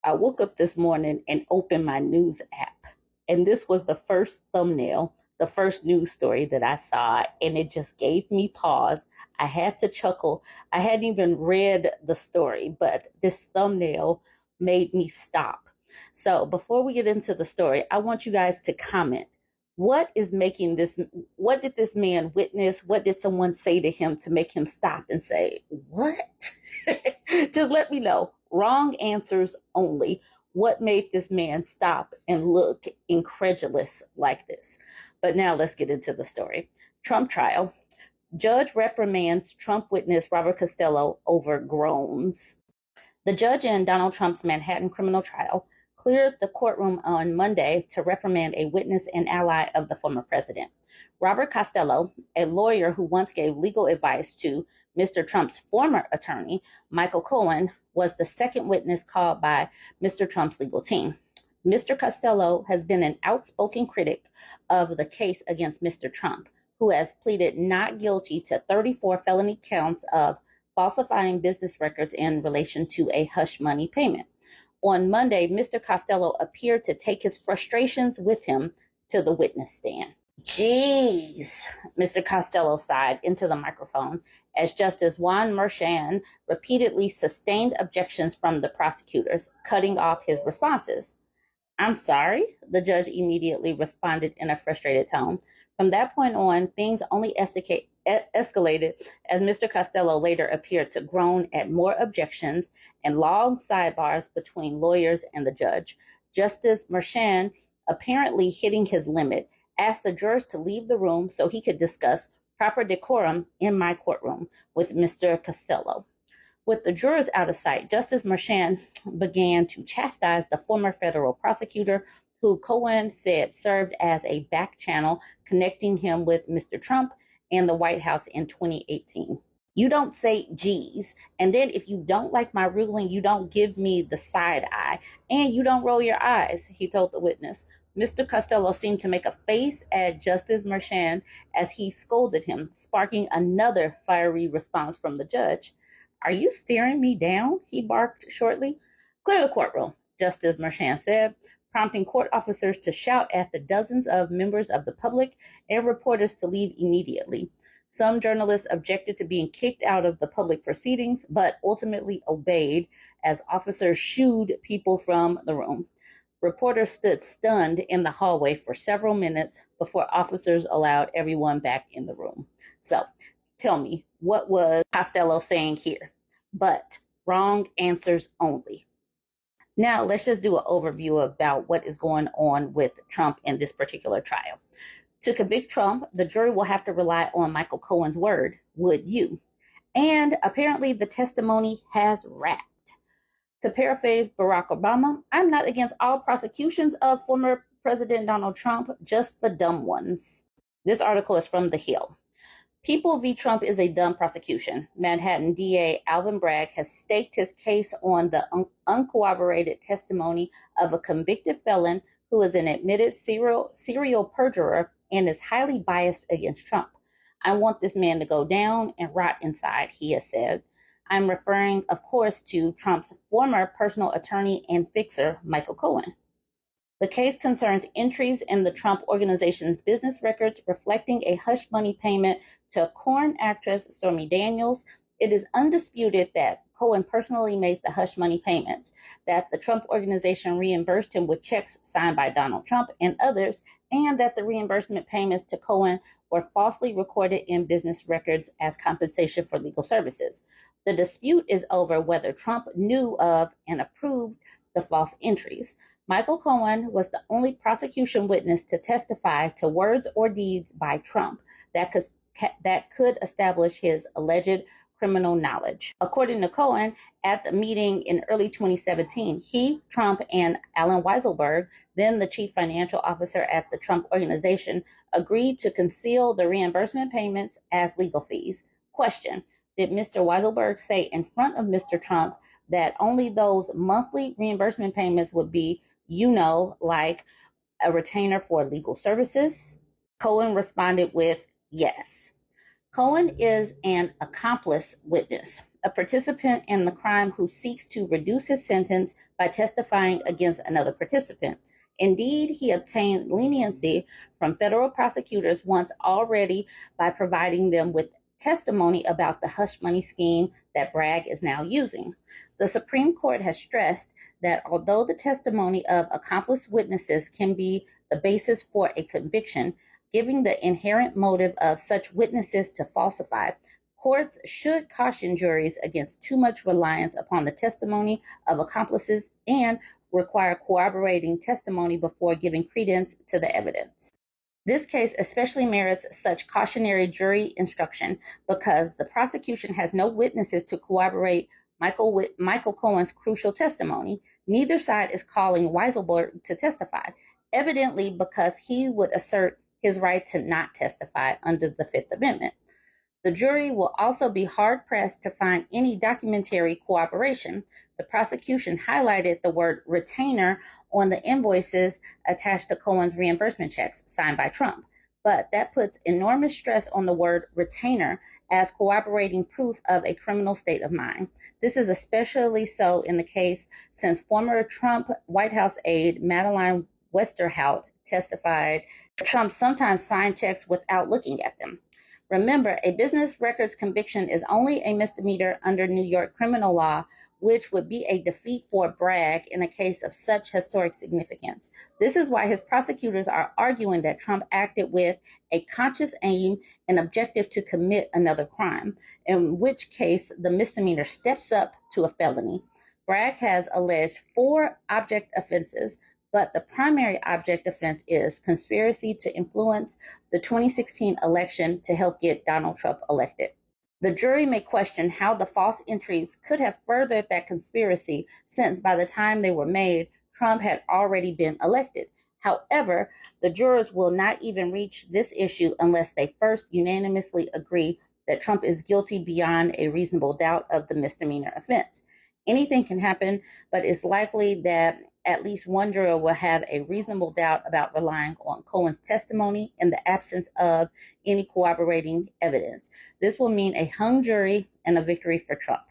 I woke up this morning and opened my news app, and this was the first thumbnail, the first news story that I saw, and it just gave me pause. I had to chuckle. I hadn't even read the story, but this thumbnail made me stop. So before we get into the story, I want you guys to comment. What is making this? What did this man witness? What did someone say to him to make him stop and say, what? Just let me know. Wrong answers only. What made this man stop and look incredulous like this? But now let's get into the story. Trump trial. Judge reprimands Trump witness Robert Costello over groans. The judge in Donald Trump's Manhattan criminal trial cleared the courtroom on Monday to reprimand a witness and ally of the former president. Robert Costello, a lawyer who once gave legal advice to Mr. Trump's former attorney, Michael Cohen, was the second witness called by Mr. Trump's legal team. Mr. Costello has been an outspoken critic of the case against Mr. Trump, who has pleaded not guilty to 34 felony counts of falsifying business records in relation to a hush money payment. On Monday, Mr. Costello appeared to take his frustrations with him to the witness stand. Jeez, Mr. Costello sighed into the microphone as Justice Juan Merchan repeatedly sustained objections from the prosecutors, cutting off his responses. I'm sorry, the judge immediately responded in a frustrated tone. From that point on, things only escalated as Mr. Costello later appeared to groan at more objections and long sidebars between lawyers and the judge. Justice Merchan, apparently hitting his limit, asked the jurors to leave the room so he could discuss proper decorum in my courtroom with Mr. Costello. With the jurors out of sight, Justice Merchan began to chastise the former federal prosecutor, who Cohen said served as a back channel connecting him with Mr. Trump and the White House in 2018. You don't say geez, and then if you don't like my ruling, you don't give me the side eye, and you don't roll your eyes, he told the witness. Mr. Costello seemed to make a face at Justice Merchan as he scolded him, sparking another fiery response from the judge. Are you staring me down? He barked shortly. Clear the courtroom, Justice Merchan said, prompting court officers to shout at the dozens of members of the public and reporters to leave immediately. Some journalists objected to being kicked out of the public proceedings, but ultimately obeyed as officers shooed people from the room. Reporters stood stunned in the hallway for several minutes before officers allowed everyone back in the room. So, tell me, what was Costello saying here? But wrong answers only. Now, let's just do an overview about what is going on with Trump in this particular trial. To convict Trump, the jury will have to rely on Michael Cohen's word, would you? And apparently the testimony has wrapped. To paraphrase Barack Obama, I'm not against all prosecutions of former President Donald Trump, just the dumb ones. This article is from The Hill. People v. Trump is a dumb prosecution. Manhattan DA Alvin Bragg has staked his case on the uncorroborated testimony of a convicted felon who is an admitted serial perjurer and is highly biased against Trump. I want this man to go down and rot inside, he has said. I'm referring, of course, to Trump's former personal attorney and fixer, Michael Cohen. The case concerns entries in the Trump Organization's business records reflecting a hush money payment to porn actress Stormy Daniels. It is undisputed that Cohen personally made the hush money payments, that the Trump Organization reimbursed him with checks signed by Donald Trump and others, and that the reimbursement payments to Cohen were falsely recorded in business records as compensation for legal services. The dispute is over whether Trump knew of and approved the false entries. Michael Cohen was the only prosecution witness to testify to words or deeds by Trump that could establish his alleged criminal knowledge. According to Cohen, at the meeting in early 2017, he, Trump, and Alan Weisselberg, then the chief financial officer at the Trump Organization, agreed to conceal the reimbursement payments as legal fees. Question: did Mr. Weisselberg say in front of Mr. Trump that only those monthly reimbursement payments would be, like a retainer for legal services? Cohen responded with yes. Cohen is an accomplice witness, a participant in the crime who seeks to reduce his sentence by testifying against another participant. Indeed, he obtained leniency from federal prosecutors once already by providing them with testimony about the hush money scheme that Bragg is now using. The Supreme Court has stressed that although the testimony of accomplice witnesses can be the basis for a conviction, given the inherent motive of such witnesses to falsify, courts should caution juries against too much reliance upon the testimony of accomplices and require corroborating testimony before giving credence to the evidence. This case especially merits such cautionary jury instruction because the prosecution has no witnesses to corroborate Michael Cohen's crucial testimony. Neither side is calling Weisselberg to testify, evidently because he would assert his right to not testify under the Fifth Amendment. The jury will also be hard-pressed to find any documentary corroboration. The prosecution highlighted the word retainer on the invoices attached to Cohen's reimbursement checks signed by Trump, but that puts enormous stress on the word retainer as corroborating proof of a criminal state of mind. This is especially so in the case since former Trump White House aide Madeleine Westerhout testified Trump sometimes signed checks without looking at them. Remember, a business records conviction is only a misdemeanor under New York criminal law, which would be a defeat for Bragg in a case of such historic significance. This is why his prosecutors are arguing that Trump acted with a conscious aim and objective to commit another crime, in which case the misdemeanor steps up to a felony. Bragg has alleged 4 object offenses, but the primary object offense is conspiracy to influence the 2016 election to help get Donald Trump elected. The jury may question how the false entries could have furthered that conspiracy, since by the time they were made, Trump had already been elected. However, the jurors will not even reach this issue unless they first unanimously agree that Trump is guilty beyond a reasonable doubt of the misdemeanor offense. Anything can happen, but it's likely that at least one juror will have a reasonable doubt about relying on Cohen's testimony in the absence of any corroborating evidence. This will mean a hung jury and a victory for Trump.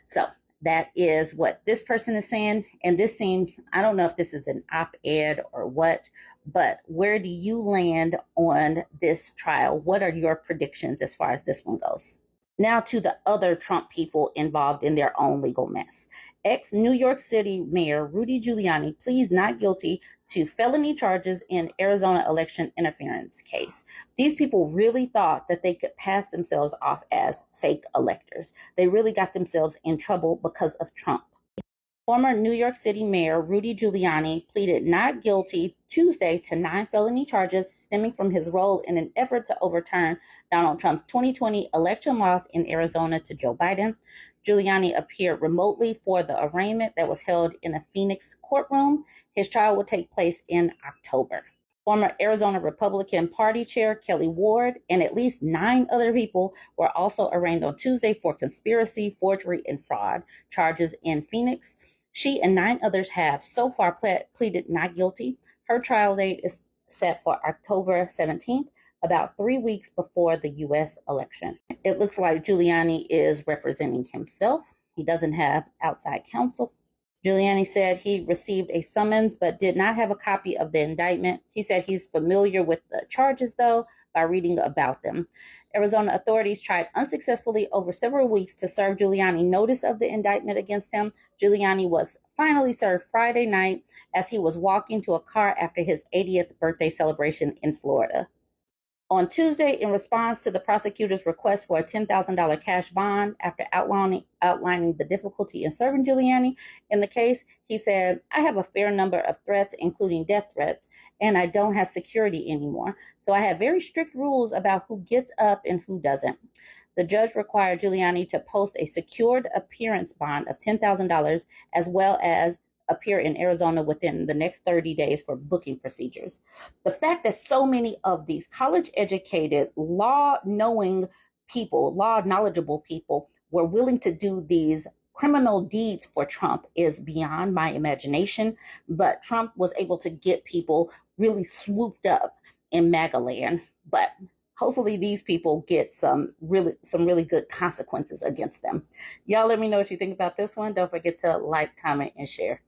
So that is what this person is saying. And this seems, I don't know if this is an op-ed or what, but where do you land on this trial? What are your predictions as far as this one goes? Now to the other Trump people involved in their own legal mess. Ex-New York City Mayor Rudy Giuliani pleads not guilty to felony charges in Arizona election interference case. These people really thought that they could pass themselves off as fake electors. They really got themselves in trouble because of Trump. Former New York City Mayor Rudy Giuliani pleaded not guilty Tuesday to 9 felony charges stemming from his role in an effort to overturn Donald Trump's 2020 election loss in Arizona to Joe Biden. Giuliani appeared remotely for the arraignment that was held in a Phoenix courtroom. His trial will take place in October. Former Arizona Republican Party Chair Kelly Ward and at least 9 other people were also arraigned on Tuesday for conspiracy, forgery, and fraud charges in Phoenix. She and 9 others have so far pleaded not guilty. Her trial date is set for October 17th, about 3 weeks before the U.S. election. It looks like Giuliani is representing himself. He doesn't have outside counsel. Giuliani said he received a summons but did not have a copy of the indictment. He said he's familiar with the charges, though, by reading about them. Arizona authorities tried unsuccessfully over several weeks to serve Giuliani notice of the indictment against him. Giuliani was finally served Friday night as he was walking to a car after his 80th birthday celebration in Florida. On Tuesday, in response to the prosecutor's request for a $10,000 cash bond after outlining the difficulty in serving Giuliani in the case, he said, "I have a fair number of threats, including death threats, and I don't have security anymore. So I have very strict rules about who gets up and who doesn't." The judge required Giuliani to post a secured appearance bond of $10,000 as well as appear in Arizona within the next 30 days for booking procedures. The fact that so many of these college-educated, law-knowing people, law-knowledgeable people were willing to do these criminal deeds for Trump is beyond my imagination, but Trump was able to get people really swooped up in MAGA land. But hopefully these people get some really good consequences against them. Y'all let me know what you think about this one. Don't forget to like, comment, and share.